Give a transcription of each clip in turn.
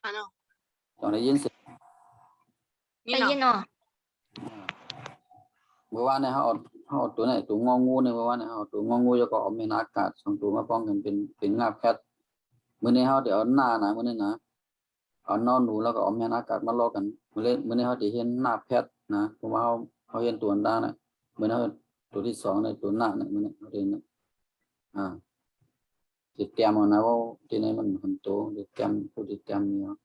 อ่ะเนาะ ต้องได้ยินเสียง นี่ ได้ เนาะ ยินเนาะ เมื่อวานเนี่ยเขาเอาตัวไหนตัวงองูเนี่ยเมื่อวานเนี่ยเขาเอาตัวงองูแล้วก็เอาเมนอากาศสองตัวมาป้องกันเป็นงาแพทย์มื้อนี้เขาเดี๋ยวเอาหน้านะมื้อนี้นะเอานอนหนูแล้วก็เอาเมนอากาศมาลอกกันมื้อนี้เขาจะเห็นหน้าแพทย์นะเพราะว่าเขาเห็นตัวด้านน่ะมื้อนี้เขาตัวที่สองในตัวหน้าเนี่ยมื้อนี้เขาเห็นนะติดแกมเอานะว่าที่ไหนมันหันโตติดแกมผู้ติดแกมเนี่ย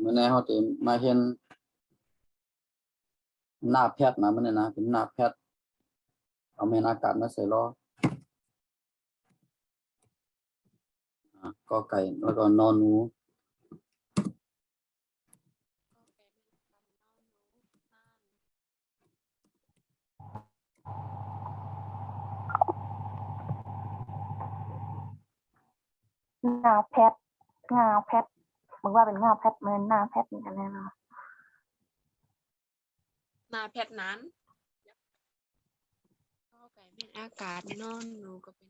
มื่อนี้เขาจะมาเห็นหน้าแพทย์นะมื่อนี้นะเป็นหน้าแพทย์เอาเมนอากาศมาใส่ล้อก็ไก่แล้วก็นอนหนูงาแพทงาแพทมึงว่าเป็นงาแพทเหมือนหน้าแพทเหมือนกันเลยเนาะ นาแพทย์นั้นก็ไก่เป็นอากาศนอนหนูก็เป็น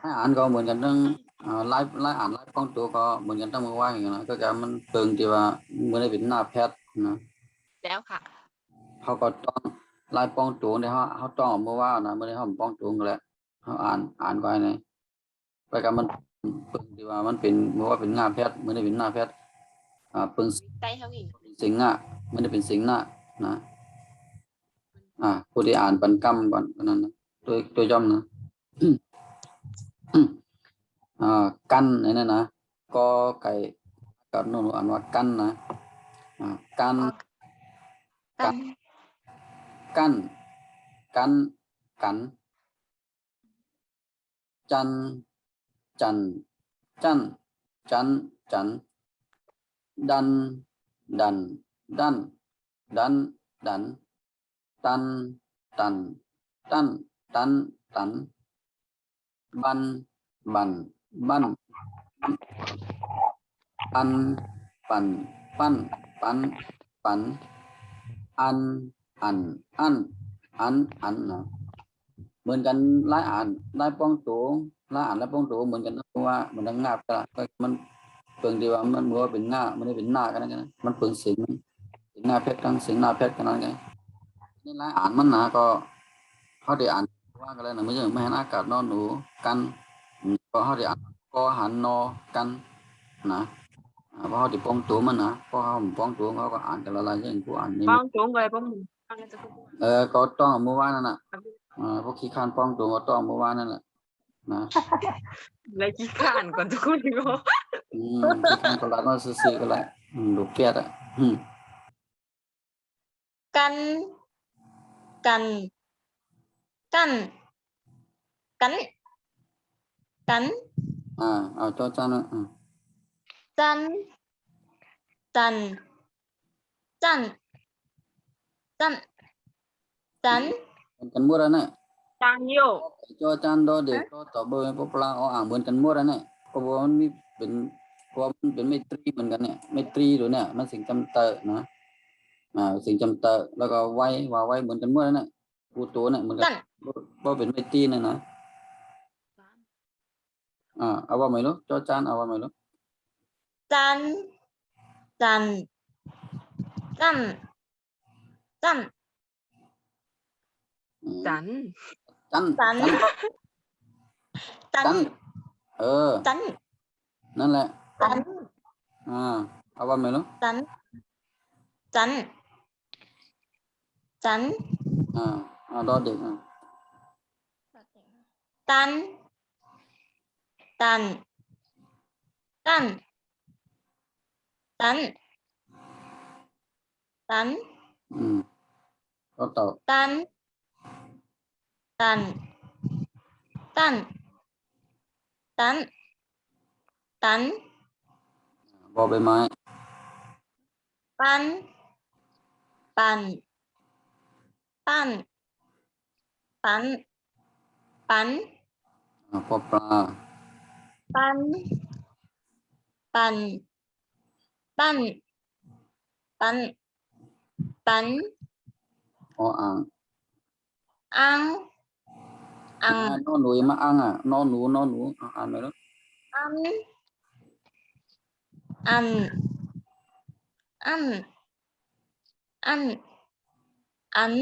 ให้อ่านก็เหมือนกันทั้งไลฟ์อ่านไลฟ์ป้องตัวก็เหมือนกันทั้งมือว่างอย่างนั้นก็จะมันเติงที่ว่าเมื่อได้เป็นหน้าแพทย์นะ แล้วค่ะ เขาก็ต้องไล่ป้องตัวเนี่ยเขาต้องเอามือว่านะเมื่อได้เขาป้องตัวกันแหละเขาอ่านไว้ในไปกับมันเปิงที่ว่ามันเป็นเมื่อว่าเป็นหน้าแพทย์เมื่อได้เป็นหน้าแพทย์เปิง ใต้เขาอีก สิงห์ไม่ได้เป็นสิงห์นะผู้ที่อ่านปันกรรมก่อนนั้นนะตัวย่อมนะกันนี่นะก็ไก่กับหนูอ่านว่ากันนะกันกันกันกันกันจันจันจันจันจันดันดันดันดันดันตันตันตันตันตันบันบันบันปันปันปันปันปันอันอันอันอันอันนะเหมือนกันหลายอ่านหลายป้องตัวหลายอ่านหลายป้องตัวเหมือนกันนะเพราะว่ามันงาบก็มันเปิงดีว่ามันมัวเป็นหน้ามันได้เป็นหน้ากันนะมันเปิงสิงหน้าเพชรทั้งสิงหน้าเพชรกันนั่นไงนี่หลายอ่านมันนะก็เขาได้อ่านว่ากันแล้วนะไม่ใช่ไม่ให้อากาศนอนหนูกันก็เขาได้อ่านก็หันนอกันนะเพราะเขาได้ป้องตัวมันนะเพราะเขาป้องตัวเขาก็อ่านกันละลายอย่างกูอ่านนี่ ป้องจุ้งเลยป้องหมูป้องกันจะพูด ก็ต้องเมื่อวานนั่นน่ะพวกขี้คานป้องตัวก็ต้องเมื่อวานนั่นแหละนะ เลยขี้ข้านก่อนทุกคนดีกว่า ขี้คานก็รักก็ซื่อๆก็แหละดูเปียดกันกันกันกันกันเอาจอจานนะจันจันจันจันจัน เหมือนกันหมดแล้วเนี่ย จานโย จอจานดอเด็กก็ต่อเบอร์พวกปลาอ่างเหมือนกันหมดแล้วเนี่ยเพราะว่ามันมีเป็นเพราะมันเป็นไมตรีเหมือนกันเนี่ยไมตรีหรือเนี่ยมันสิ่งจำเตอนะสิ่งจำเตอแล้วก็ไว้ว่าไว้เหมือนกันหมดแล้วเนี่ยกูตัวเนี่ยเหมือนกัน จัน บ่เป็นไมตรีเนี่ยนะเอาว่าไม่รู้จอจานเอาว่าไม่รู้ จันจันจันจัน จัน จัน จันจัน จันนั่นแหละ จัน เอาว่าไม่รู้ จันจันจัน ดอเด็กตันตันตันตันตัน ก็ต่อ ตันตันตันตันตัน บอใบไม้ ปันปันปันปันปัน พอปลา ปันปันปันปันปัน อ่าง อังอัง นอนหนูมาอังนอนหนูอ่านไม่รู้ อันอันอันอันอัน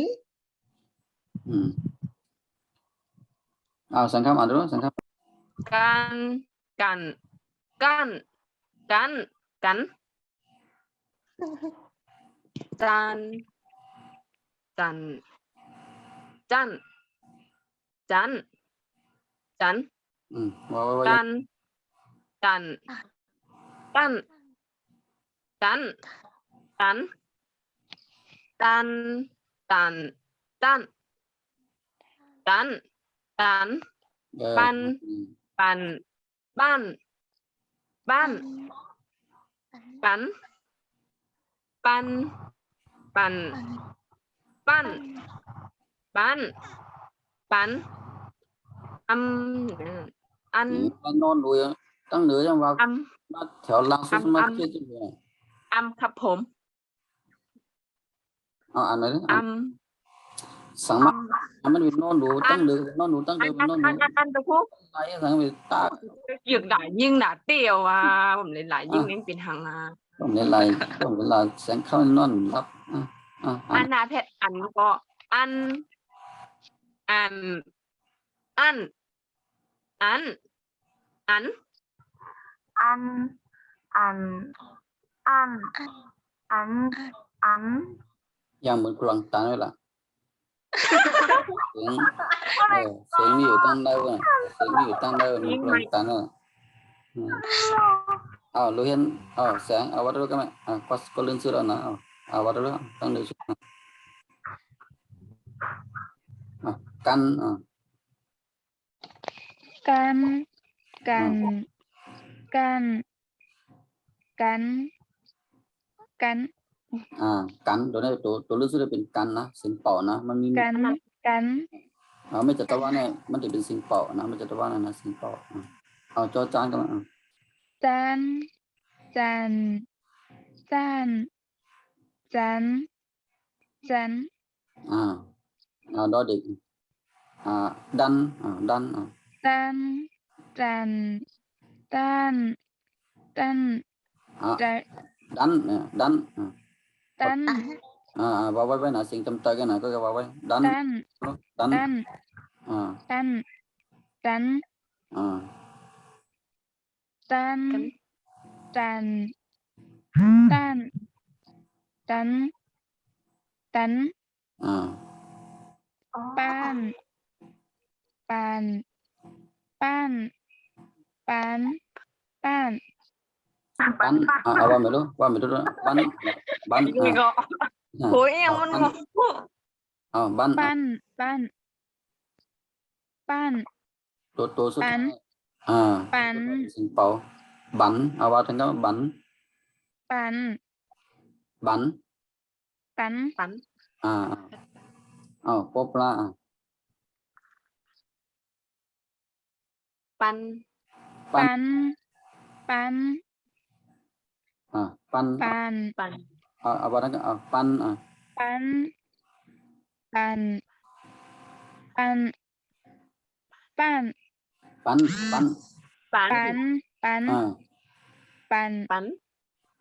สังคำอ่านดูสังคำ กันกันกันกันกันจันจันจันจันจัน ว่า กันกันกันกันกันกันกันกันกันกัน ปัน ปันบ้านบ้านปันปันปันปันปันปันอัน นอนหนูตั้งเหนือยังว่า อัม มาแถวล่างสุดมาเชื่อจุดเลย อัมครับผม อ่านเลย อัม สังมามันเป็นนอนหนูตั้งเหนือนอนหนูตั้งเดิมเป็นนอนหนู อันตะคุก อะไรสังเป็นตา dựng đại nhưng đã tiêuผมเลยหลายยิ่งนี่เป็นหาง ต้องเวลาแสงเข้านอนรับ อันนาเพชรอันก็อันอันอันอันอัน อันอันอันอันอัน อย่างเหมือนกลางตาเลยล่ะเสียงมีอยู่ตั้งได้เว้ยเสียงมีอยู่ตั้งได้เหมือนกลางตาเลยluเห็นแสงวัดรู้กันไหมก็เลื่อนซื้อแล้วนะวัดรู้ตั้งเดือดกันกันกันกันกันกัน กันตัวเลื่อนซื้อเป็นกันนะสิ่งเป่านะมันมี กันกัน ไม่จัดตะวันเนี่ยมันจะเป็นสิ่งเป่านะไม่จัดตะวันนะสิ่งเป่าจอจานกันมา จันจันจันจันจัน ดอเด็กดันดัน ตันตันตันตัน ดันดัน ตัน ว่าไว้นะสิ่งจำใจกันนะก็ว่าไว้ดัน ตัน ดัน ตันตันตันตันตันตันตันตันปันปันปันปันปัน ปันว่าไม่รู้ปันบัน นี่ก็โอ้ยยังมันงง บัน ปันปันปัน ตัวสุดปันสิ่งเป่าบันว่าถึงก็บัน ปัน บัน ปัน ปัน ปลา ปัน ปัน ปัน ปัน ปัน ปัน เอาว่าทั้งเอาปันปัน ปัน ปัน ปัน ปันปัน ปัน ปัน ปัน ปัน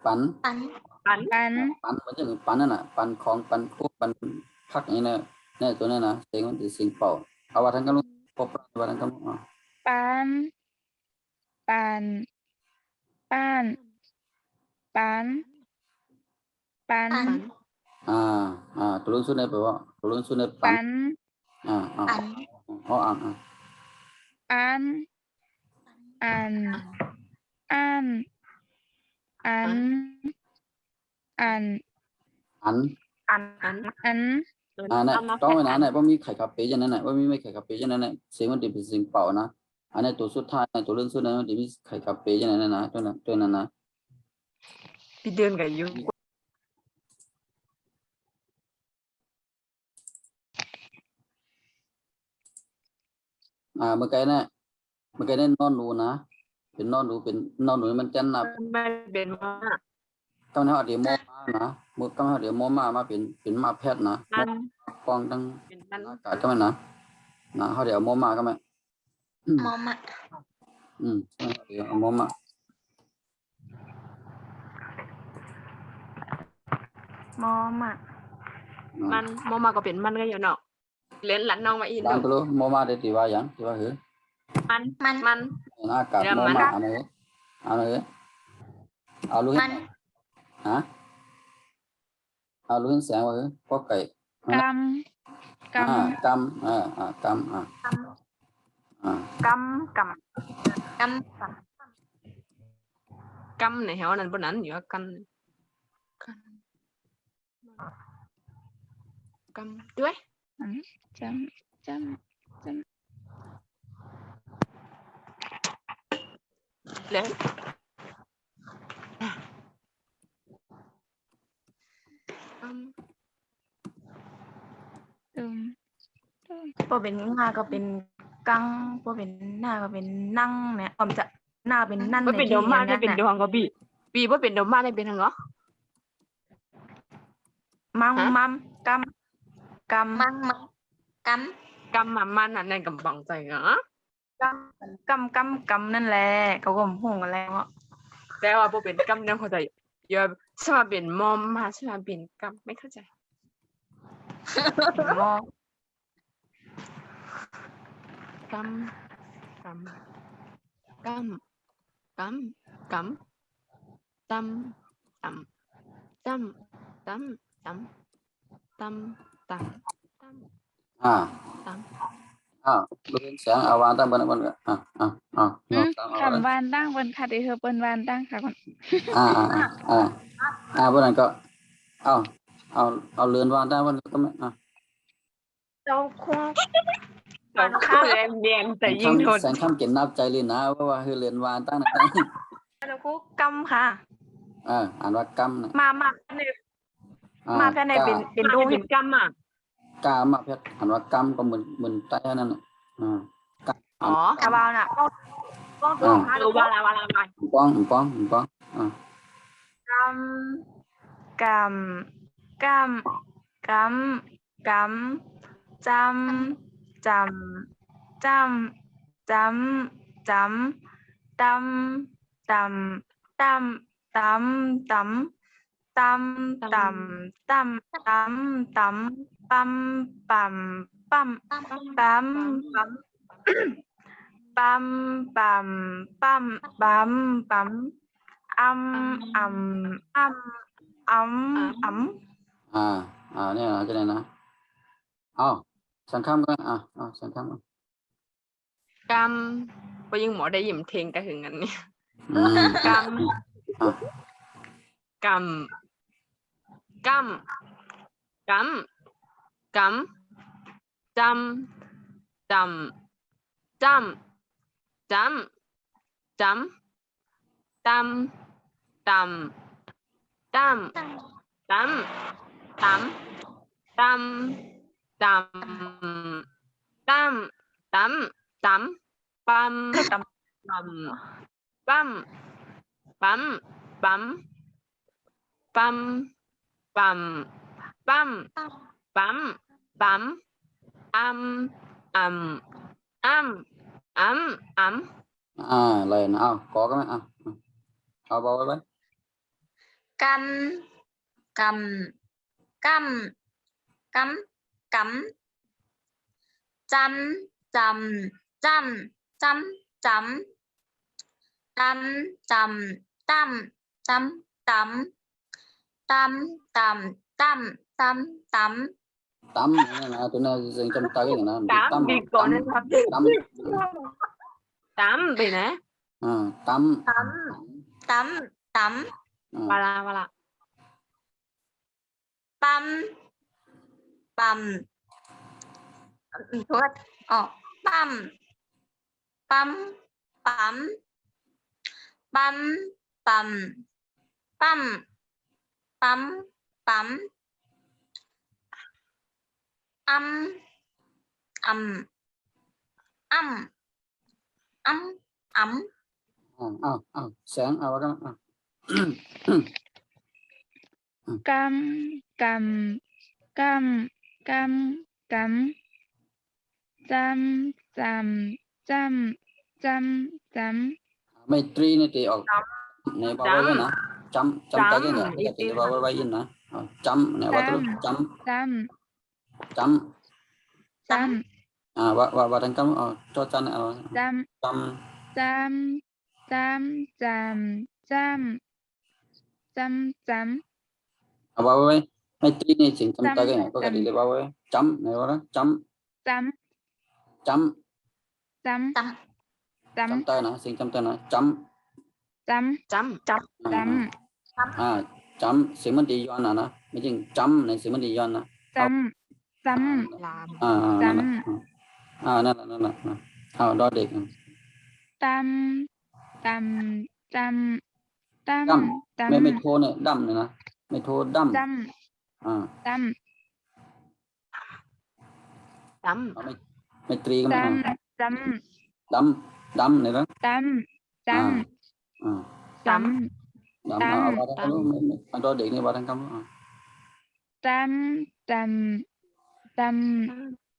ปัน ปัน ปัน ปัน ปันมันจะปันนั่นน่ะปันของปันคู่ปันพักอย่างนี้เนี่ยตัวนี้นะเสียงมันจะเสียงเป่าเอาว่าทั้งกันพบว่าทั้งกัน ปัน ปัน ปัน ปัน ปัน ตัวลุ้นสุดในแปลว่าตัวลุ้นสุดในปั ปั น น อ๋ออัน อัน อัน อัน อัน อัน อัน อัน อัน เนี่ยต้องไว้นะเนี่ยว่ามีไข่คาเฟ่ยันนั้นน่ะว่ามีไม่ไข่คาเฟ่ยันนั้นน่ะเสียงมันจะเป็นเสียงเป่านะอันนี้ตัวสุดท้ายตัวเรื่องสุดนั้นมันจะมีไข่คาเฟ่ยันนั้นนะตัวนั้นนะ พี่เดินกับยู เมื่อกี้เนี่ยนอนหนูนะเป็นนอนหนูมันจันนะ ไม่เป็นว่า ต้องให้เดี๋ยวโมมานะมือต้องให้เดี๋ยวโมมาเป็นมาแพทย์นะ ปัน กองตั้ง เป็นปัน อากาศก็ไม่นะเขาเดี๋ยวโมมาก็ไม่ มอมะ เดี๋ยวโมมา มอมะ มันโมมาก็เป็นมันก็อยู่เนาะเล่นหลันน้องมาอีก ดังตัวรู้โมมาได้ตีว่าอย่างที่ว่าหือ มัน อากาศโมมาอันนี้เอาลูกฮะเอาลูกแสงว่าหือพวกไก่ กำ กำ กำกำ กำ กำ กำในแถวนั้นบนนั้นอยู่กันกำด้วย จำ แล้ว พอเป็นงาก็เป็นกังพอเป็นหน้าก็เป็นนั่งเนี่ยออมจะหน้าเป็นนั่น ว่าเป็นดอมมาได้เป็นดวงก็บีว่าเป็นดอมมาได้เป็นทางเหรอ มังมัมกำ กำ มังกำมามันนั่นกำบังใจเหรอก ำนั่นแหละเขาก็หงกันแล้ว แต่ว่าพอเป็นกำนั่นเข้าใจเยอะใช่มาเป็นมอมมาใช่มาเป็นกำไม่เข้าใจ มอก ำตลูกแสงเอาวางตั้งบนกันคำวานตั้งบนคาติเธอเป็นวานตั้งค่ะก่อน บนนั้นก็เอาเรือนวางได้บนก็ไม่เราควง เราข้าวแรงแต่ยิ่งทน แสงคำเก็บนับใจเลยนะว่าคือเรือนวางตั้งนะ เราควงกำค่ะ อ่านว่ากำนะ มาในมาแค่ในเป็นดวง เป็นกำอ่ะ กามาเพชรอ่านว่ากำก็เหมือนใต้นั่นน่ะอ๋อก ระบาลน่ะป้อง รู้ว่าละ ป้องกำกำจำปั๊มเนี่ยนะจะไหนนะสังคำก็สังคำกำก็ยังหมอได้ยิมเทงกระหึงอันนี้กำ ปั๊มปั๊มปั๊มปั๊มปั๊มปั๊มปั๊มปั๊มปั๊มอัมอัมอัมอัมอัม lên có cái mấy bao với căm cầm căm cắm cắm chăm chầm chăm chăm chấm tâm chầm tâm chấm tấm tâm tầm tâm tâm tấm tắm tụi nó dừng trong tay cái này tám bị còn nên làm gì tắm tám bị nè tắm tấm tấm tấm bà là băm băm thôi băm băm băm băm băm băm băm băm âm âm âm âm ấm sáng vào cái cam cầm cam cam cắm chăm chầm chăm chăm chấm mày tri này thì ở này bao với nè chấm tay cái này thì bao với in nè chấm này vào chấm chăm chấm chăm vào thành công cho chân chăm chấm chăm chăm chăm chăm chăm chấm bao với mày tri này chỉnh chấm tay cái này có cái gì để bao với chấm này vào đó chấm chấm chấm chấm tâm chấm tay nè xin chấm tay nè chấm chấm chấm chấm chấm xin mình đi nè mấy chừng chấm này xin mình đi nè chấm chấm làm chấm nè đó được tâm tâm tâm tâm đâm tâm mấy thô này đâm này nè mấy thô đâm tâm tâm chấm mấy tri tâm tâm đâm này đó tâm tâm tâm đâm Tâm. vào đó điện này vào thành công tâm tâm tâm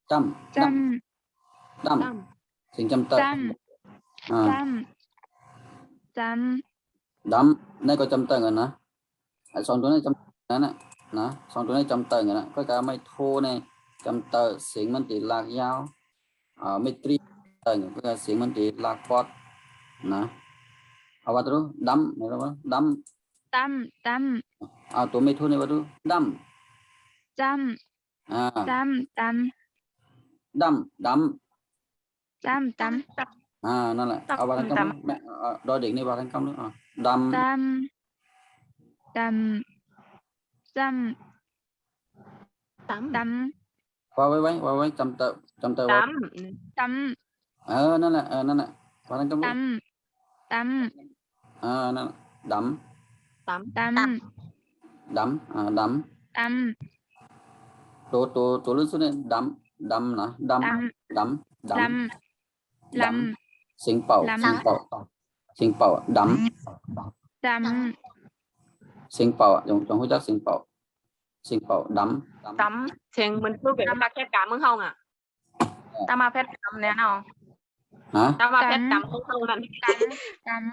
chấm tâm đâm xin chấm tay tâm tâm tâm đâm này có chấm tay rồi nè xong chỗ này chấm nè xong chỗ này chấm tay rồi nè có cả mấy thô này chấm tay xin mình thì lạc dao mấy tri tay có cả xin mình thì lạc pot nè vào đó đâm này đó đâm tâm tâm tụi mấy thô này vào đó đâm tâm tâm tâm đâm đâm tâm tâmนั่นแหละเอาvào thành công mẹ đo điện này vào thành công nữa đâm tâm tâm tâm tấm tâm vào với chấm tờ tấm tâmนั่นแหละvào thành công nữa tâm tâmนั่นแหละđấm tấm tâm đấm đấm tâm tổ lớn xuống đây đấm nè đấm đấm lâm lâm sinh bảo đấm tâm sinh bảo trong hỗ trợ sinh bảo đấm tấm thiền mình cứ việc ta khép cảm không à ta mà phép cầm nè nào hả ta mà phép cầm không nè tâm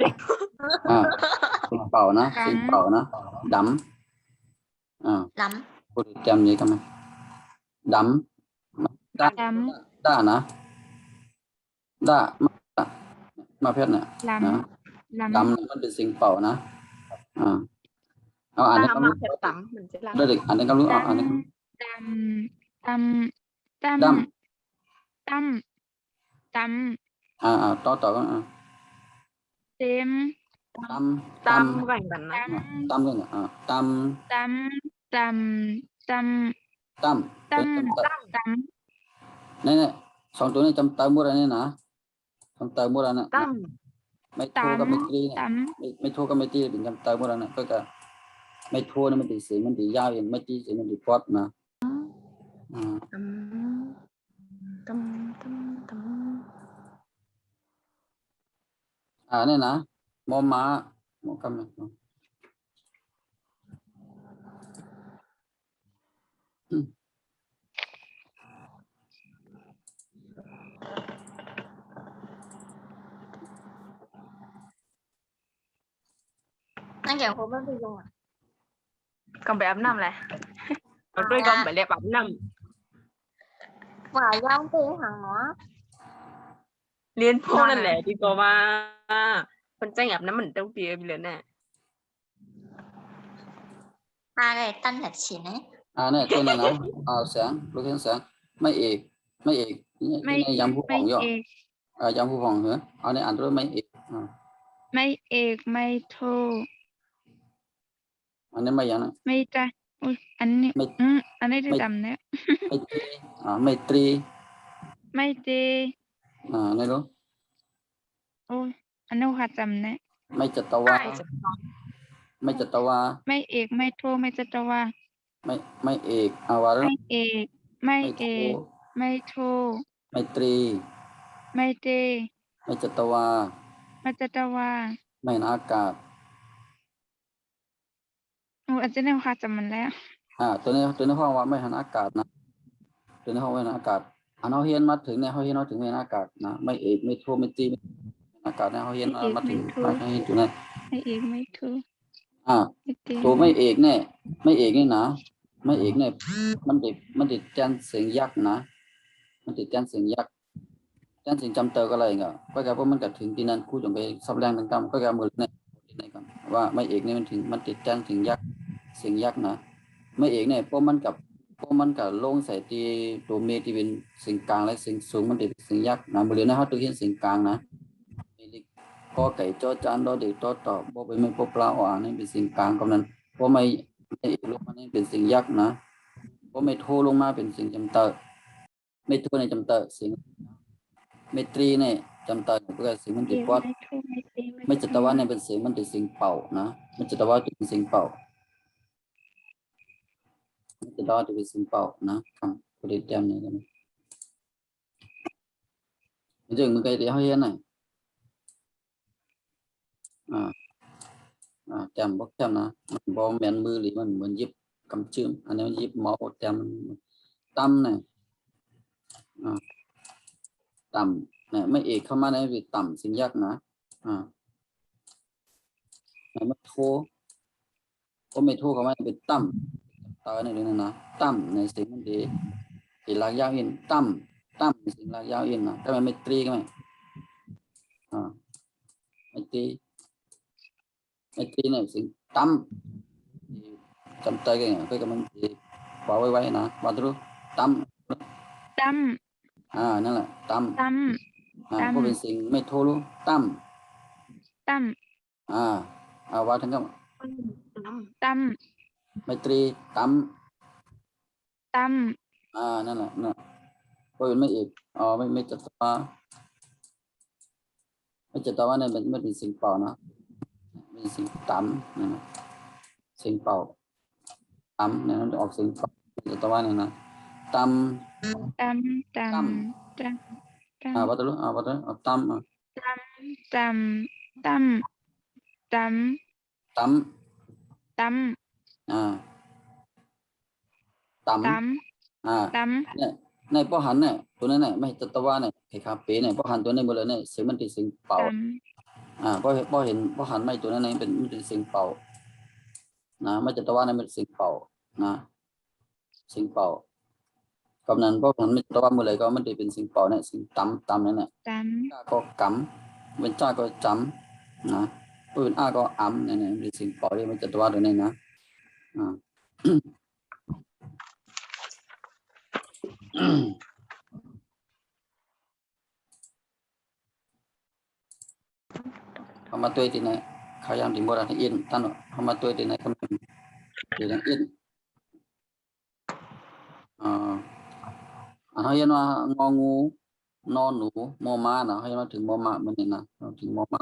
sinh bảo nó đấm lắm cô đi chăm gì cơ mà đấm tâm đá nè đá mà phép nè lâm lâm đấm nó được sinh bảo nè ta anh mà phép tấm mình sẽ làm đây được anh có lúc anh tâm tâm đâm tâm tâm to tim tâm tâm vành bẩn này tâm cái nè tâm tâm tâm tâm tâm tâm tâm này xong chỗ này trong tờ mua ra này nè trong tờ mua ra nè tâm mấy thua cái mấy tri này tâm mấy thua cái mấy tri bên trong tờ mua ra nè có cả mấy thua nó mình thì xỉ mình thì giao thì mấy tri xỉ mình thì pot mà tâm tâm tâm tâm นี่นะมอม้าหมอกำลังนั่นอย่างผมมันไป用啊 còn phải ấm năm này còn tôi còn phải đẹp ấm năm và giao tiếng hàng hóa liên phố Đâuนั่น nè? แหละดีกว่ามาคนใจอาบน้ำมันต้องเปลี่ยนไปเลยน่ะ hai cái tân thật xịn ấy เนี่ยตัวนั้นนะแสงลูกเห็นแสงไม่เอกไม่เอกนี่ ไม่ ในยำผู้ผ่ ไม่ องย่อ เอก ยำผู้ผ่องเหรอเนี่ยอ่านด้วยไม่เอก ไม่เอกไม่โท อันนี้ไม่ยังนะ ไม่จ้ะอุ้ยอันนี้ ไม่ อันนี้ได้ ไม่ จำแล้ว ไม่ตรีไม่ตรี ไม่เจ ไม่รู้ โอ้ยอันนี้ค่ะจำแล้ว ไม่จัตวา ใช่จะต้อง ไม่จัตวา ไม่เอกไม่โทไม่จัตวา ไม่เอกวาระ ไม่เอกไม่ ไม่ เอ โท กไม่โท ไม่ตรี ไม่เจ ไม่จัตวา ไม่จัตวา ไม่นอากาศ โอ้อันนี้ค่ะจำมันแล้ว ตัวนี้ห้องว่าไม่หันอากาศนะตัวนี้ห้องไม่หันอากาศเขาเฮียนมาถึงเนี่ยเขาเฮียนมาถึงไม่หันอากาศนะไม่เอกไม่โทไม่ตรีไม่อากาศเนี่ยเขาเฮียนมาถึงมาเฮียนอยู่นั่น ไม่เอกไม่โท อ่า ไม่เจ ตัวไม่เอกเนี่ยไม่เอกนี่นะไม่เอกเนี่ยมันติดแจนเสียงยักษ์นะมันติดแจนเสียงยักษ์แจนเสียงจำเตอก็อะไรเงี้ยก็แกเพราะมันกัดถึงที่นั้นคู่จงไปสับแรงต่างๆก็แกมือเนี่ยที่ไหนก่อนว่าไม่เอกเนี่ยมันติดแจนเสียงยักษ์เสียงยักษ์นะไม่เอกเนี่ยเพราะมันกับลงใส่ที่ตัวเมที่เป็นเสียงกลางและเสียงสูงมันติดเสียงยักษ์นะมือนะเขาตัวเห็นเสียงกลางนะกอไก่จอจานดอเด็กจอต่อบ่ไปไม่พบปลาอ่างนี่เป็นเสียงกลางกำนั้นเพราะไม่ลงมานี่เป็นเสียงยักษ์นะเพราะไม่โทรลงมาเป็นเสียงจำเตอไม่โทรในจำเตอเสียงไม่ตรีเนี่ยจำเตอก็เสียงมันติดวัด ไม่โทไม่เจ ไม่จัตวาเนี่ยเป็นเสียงมันติดเสียงเป่านะไม่จัตวาเป็นเสียงเป่าไม่จัตวาเป็นเสียงเป่านะครับประเด็นแต้มนี้กันเรื่องมึงไกลเดียวให้ยันไหนแต้มบอกแต้มนะมันบอแมนมือหรือมันเหมือนยิบกำจื้มอันนี้มันยิบเมาแต้มตั้มเนี่ยต่ำเนี่ยไม่เอกเข้ามาในวิต่ำสิ่งยากนะไม่โทก็ไม่โทเข้ามาเป็นตั้มตาในเรื่องนั้นนะตั้มในสิ่งมันดีสิ่งลากยาวเย็นตั้มสิ่งลากยาวเย็นนะถ้ามันไม่ตรีก็ไม่ไม่ตรีเนี่ยสิ่งตั้มจำใจกันไงก็มันดีบอกไว้นะว่ารู้ตั้ม ตั้ม นั่นแหละตั้ม ตั้ม ก็เป็นสิ่งไม่โทรู้ตั้ม ตั้ม ว่าทั้งก็ ตั้ม ไม่ตรีตั้ม ตั้ม นั่นแหละนะก็เป็นไม่เอกไม่จัตวาไม่จัตวาเนี่ยมันไม่เป็นสิ่งเปล่านะเป็นสิ่งตั้มนะสิ่งเปล่าตั้มเนี่ยมันจะออกสิ่งเปล่าจัตวาเนี่ยนะตั้ม ตั้มตั้มตั้ม ว่าตัวรู้ตั้ม ตั้มตั้มตั้ม ตั้ม ตั้ม ตั้ม ตั้ม ตั้ม เนี่ยในป้อหันเนี่ยตัวนั้นเนี่ยไม่จัตวาเนี่ยไอ้คาเป้เนี่ยป้อหันตัวนี้หมดเลยเนี่ยสิ่งมันติดสิ่งเปล่า ป้อเห็นป้อหันไม่ตัวนั้นเนี่ยเป็นสิ่งเปล่านะไม่จัตวาเนี่ยเป็นสิ่งเปล่านะสิ่งเปล่ากำนั้นป้อหันไม่จัตวาหมดเลยก็มันติดเป็นสิ่งเปล่าเนี่ยสิ่งตั้มนั่นแหละ ตั้ม ก็กำเป็นจ้าก็จำนะเป็นก็เนี่ยเป็นสิ่งเปล่าที่ไม่จัตวาตัวนี้นะเขามาตัวที่ไหนเขายังถึงโบราณอินท่านเขามาตัวที่ไหนเขาเป็นที่ไหนอินเขายังว่างองูนอนหนูมอม้านะเขายังมาถึงมอม้ามันนี่นะถึงมอม้า